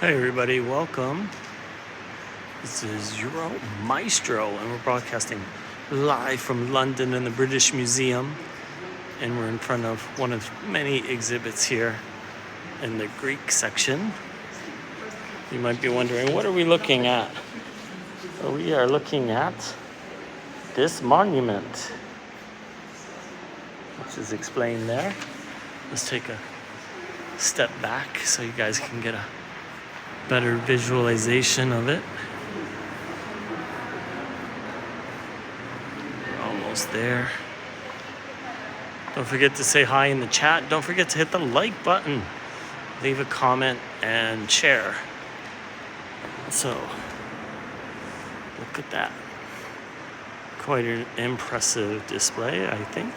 Hey everybody, welcome. This is your Maestro, and we're broadcasting live from London in the British Museum. And we're in front of one of many exhibits here in the Greek section. You might be wondering, what are we looking at? Well, we are looking at this monument, which is explained there. Let's take a step back so you guys can get a better visualization of it. We're almost there. Don't forget to say hi in the chat. Don't forget to hit the like button, leave a comment, and share. So, look at that. Quite an impressive display, I think.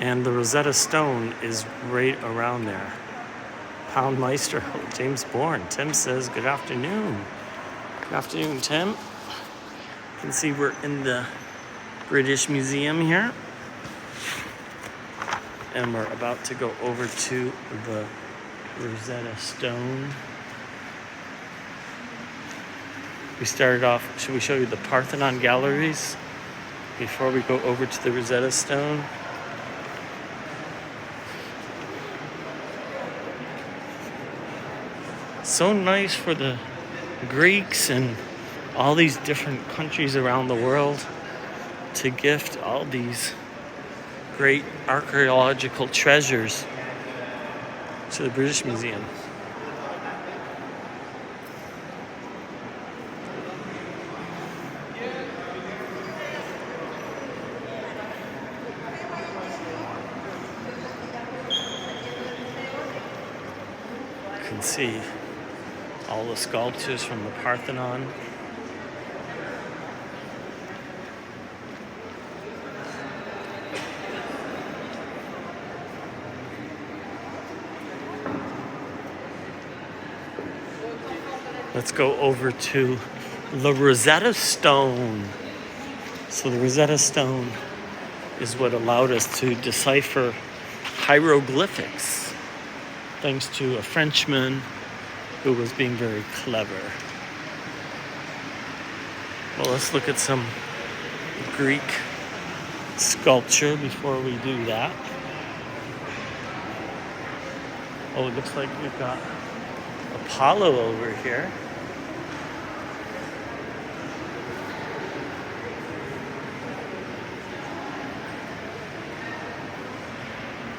And the Rosetta Stone is right around there. Pound Maestro, James Bourne. Tim says, good afternoon. Good afternoon, Tim. You can see we're in the British Museum here. And we're about to go over to the Rosetta Stone. We started off, should we show you the Parthenon galleries before we go over to the Rosetta Stone? So nice for the Greeks and all these different countries around the world to gift all these great archaeological treasures to the British Museum. You can see all the sculptures from the Parthenon. Let's go over to the Rosetta Stone. So the Rosetta Stone is what allowed us to decipher hieroglyphics, thanks to a Frenchman who was being very clever. Well, let's look at some Greek sculpture before we do that. Oh, it looks like we've got Apollo over here.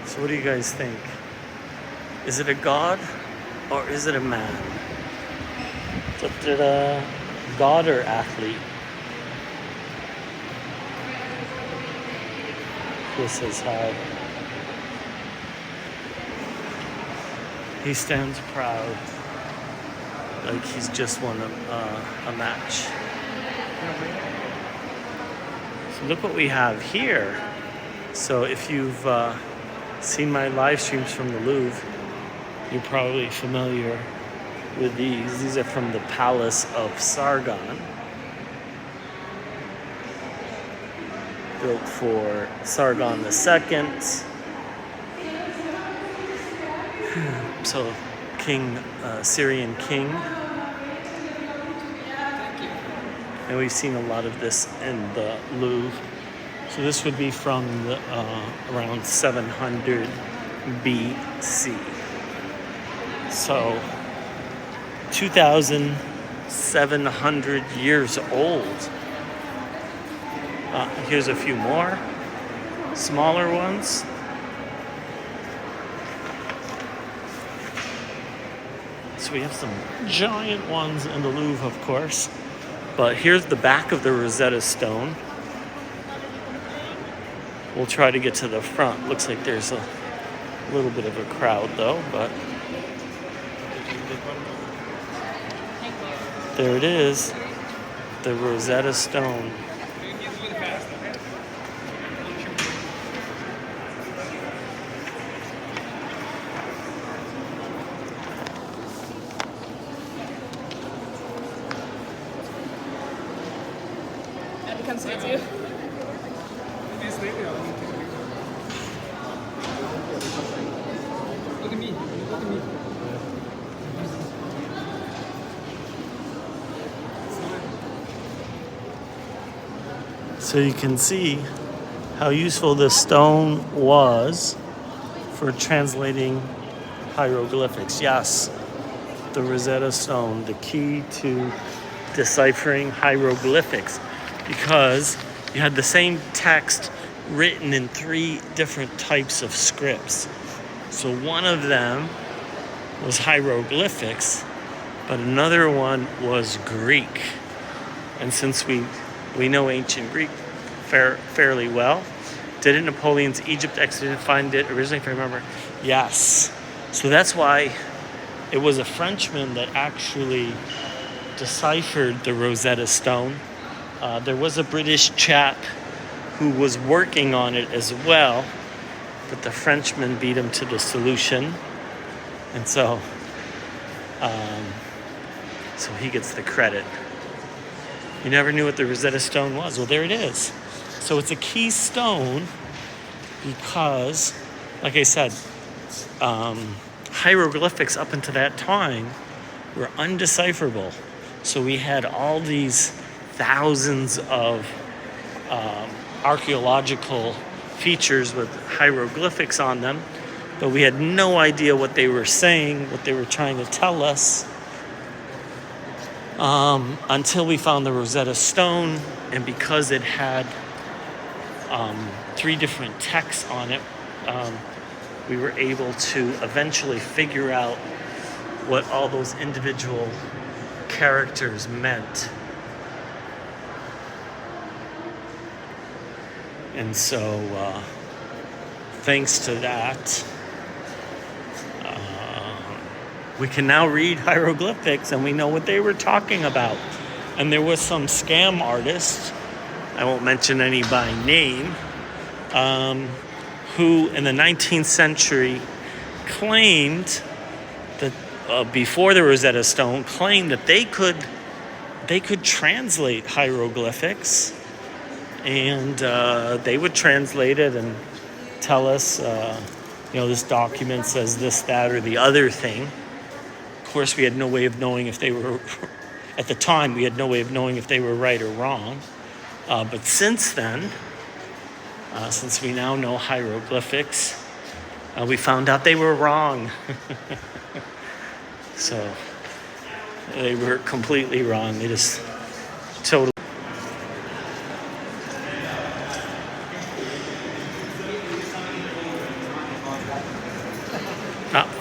So what do you guys think? Is it a god? Or is it a man? Is it a god or athlete? This is how he stands proud, like he's just won a match. So look what we have here. So if you've seen my live streams from the Louvre, you're probably familiar with these. These are from the Palace of Sargon, built for Sargon II. So, Syrian king. And we've seen a lot of this in the Louvre. So this would be from the, around 700 BC. So, 2,700 years old. Here's a few more smaller ones. So we have some giant ones in the Louvre, of course. But here's the back of the Rosetta Stone. We'll try to get to the front. Looks like there's a little bit of a crowd though, but there it is, the Rosetta Stone. That becomes it too. So you can see how useful this stone was for translating hieroglyphics. Yes, the Rosetta Stone, the key to deciphering hieroglyphics, because you had the same text written in 3 different types of scripts. So one of them was hieroglyphics, but another one was Greek. And since we know ancient Greek fairly well, didn't Napoleon's Egypt expedition find it originally, if I remember? Yes. So that's why it was a Frenchman that actually deciphered the Rosetta Stone. There was a British chap who was working on it as well, but the Frenchman beat him to the solution. And so he gets the credit. You never knew what the Rosetta Stone was. Well, there it is. So it's a key stone because, like I said, hieroglyphics up until that time were undecipherable. So we had all these thousands of archaeological features with hieroglyphics on them, but we had no idea what they were saying, what they were trying to tell us, until we found the Rosetta Stone. And because it had 3 different texts on it, we were able to eventually figure out what all those individual characters meant. And so thanks to that, we can now read hieroglyphics and we know what they were talking about. And there was some scam artist, I won't mention any by name, who in the 19th century claimed that before the Rosetta Stone, claimed that they could translate hieroglyphics, and they would translate it and tell us, this document says this, that, or the other thing. Of course, we had no way of knowing if they were, at the time, we had no way of knowing if they were right or wrong. But since then, since we now know hieroglyphics, we found out they were wrong. So they were completely wrong. They just totally.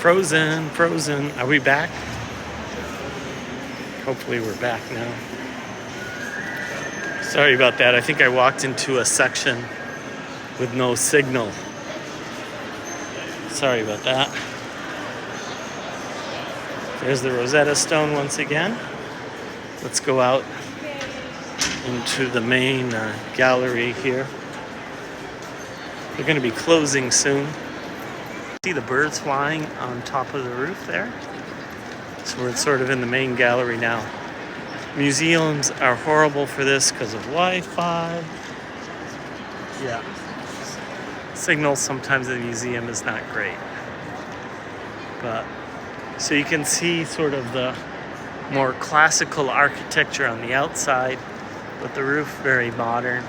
Frozen. Are we back? Hopefully we're back now. Sorry about that. I think I walked into a section with no signal. Sorry about that. There's the Rosetta Stone once again. Let's go out into the main gallery here. They're going to be closing soon. See the birds flying on top of the roof there? So we're sort of in the main gallery now. Museums are horrible for this because of Wi-Fi. Yeah. Signal sometimes in the museum is not great. But so you can see sort of the more classical architecture on the outside, but the roof very modern.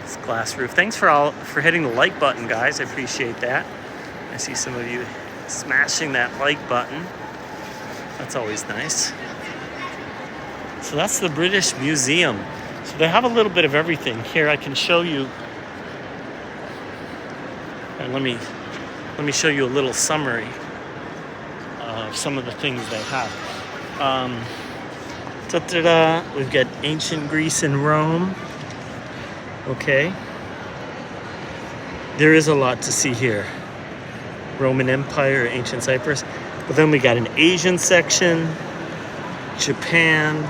It's glass roof. Thanks for hitting the like button, guys. I appreciate that. I see some of you smashing that like button. That's always nice. So that's the British Museum. So they have a little bit of everything. Here I can show you. And let me show you a little summary of some of the things they have. We've got ancient Greece and Rome. Okay. There is a lot to see here. Roman Empire, ancient Cyprus. But then we got an Asian section, Japan,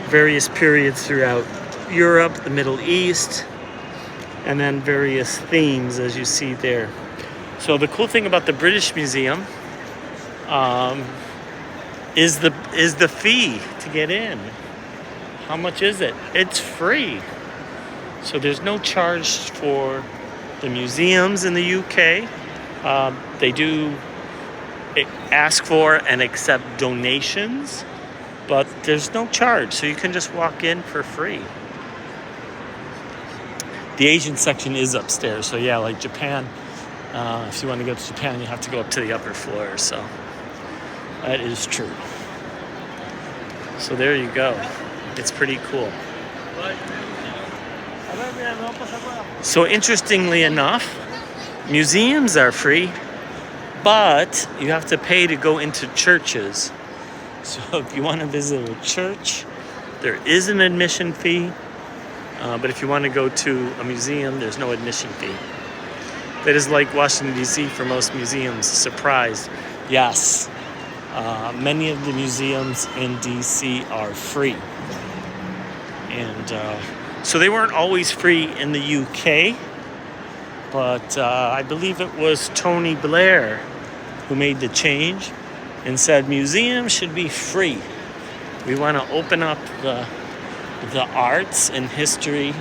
various periods throughout Europe, the Middle East, and then various themes as you see there. So the cool thing about the British Museum is the fee to get in. How much is it? It's free. So there's no charge for the museums in the UK. They do ask for and accept donations, but there's no charge, so you can just walk in for free. The Asian section is upstairs, so yeah, like Japan, if you want to go to Japan, you have to go up to the upper floor, so that is true. So there you go. It's pretty cool. So interestingly enough, museums are free, but you have to pay to go into churches. So if you want to visit a church, there is an admission fee. But if you want to go to a museum, there's no admission fee. That is like Washington, D.C. for most museums. Surprise. Yes. Many of the museums in D.C. are free. And so they weren't always free in the UK. But I believe it was Tony Blair who made the change and said museums should be free. We want to open up the arts and history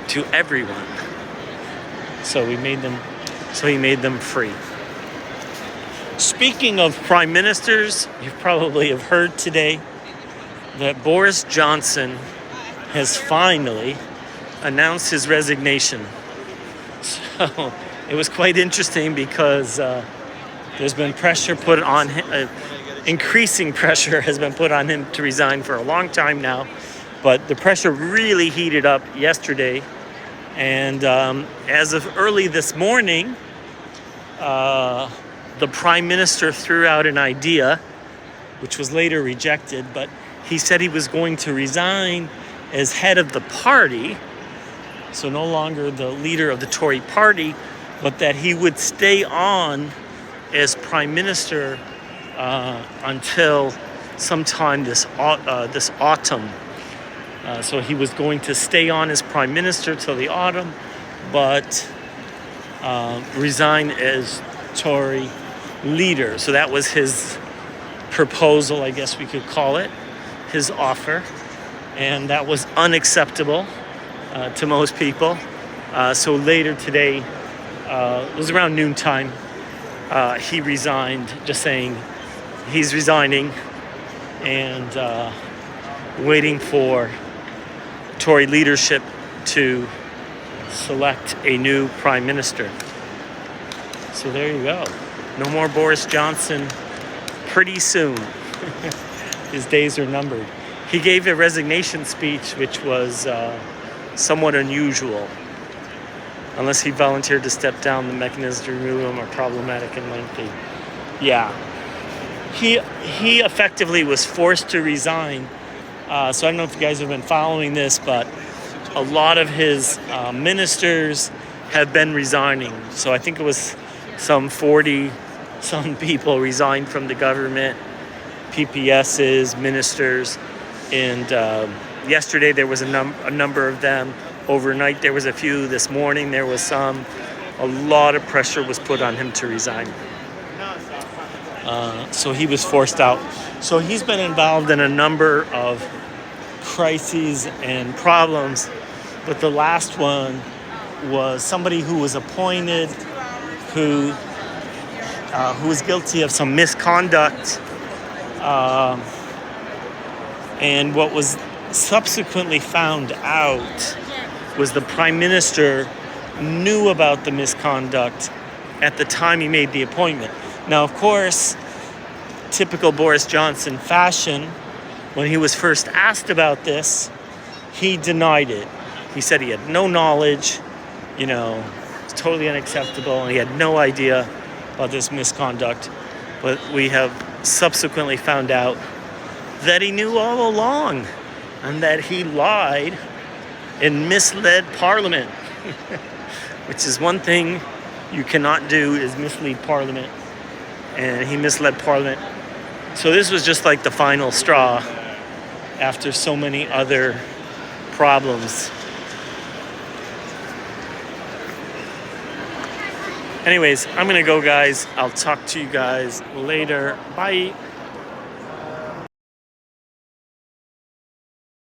to everyone. So he made them free. Speaking of prime ministers, you probably have heard today that Boris Johnson has finally announced his resignation. So it was quite interesting because there's been pressure put on him, increasing pressure has been put on him to resign for a long time now. But the pressure really heated up yesterday. And as of early this morning, the prime minister threw out an idea, which was later rejected, but he said he was going to resign as head of the party, so no longer the leader of the Tory party, but that he would stay on as prime minister until sometime this autumn. So he was going to stay on as prime minister till the autumn, but resign as Tory leader. So that was his proposal, I guess we could call it, his offer. And that was unacceptable to most people. So later today, it was around noontime, he resigned, just saying he's resigning and waiting for Tory leadership to select a new prime minister. So there you go. No more Boris Johnson pretty soon. His days are numbered. He gave a resignation speech, which was somewhat unusual. Unless he volunteered to step down, the mechanisms to remove him are problematic and lengthy. Yeah. He effectively was forced to resign. So I don't know if you guys have been following this, but a lot of his ministers have been resigning. So I think it was some 40-some people resigned from the government, PPSs, ministers. And yesterday there was a number of them. Overnight there was a few. This morning there was some. A lot of pressure was put on him to resign. So he was forced out. So he's been involved in a number of crises and problems. But the last one was somebody who was appointed who was guilty of some misconduct. And what was subsequently found out was the prime minister knew about the misconduct at the time he made the appointment. Now, of course, typical Boris Johnson fashion, when he was first asked about this, he denied it. He said he had no knowledge, it's totally unacceptable, and he had no idea about this misconduct. But we have subsequently found out that he knew all along and that he lied and misled Parliament, which is one thing you cannot do, is mislead Parliament. And he misled Parliament. So this was just like the final straw after so many other problems. Anyways, I'm going to go, guys. I'll talk to you guys later. Bye.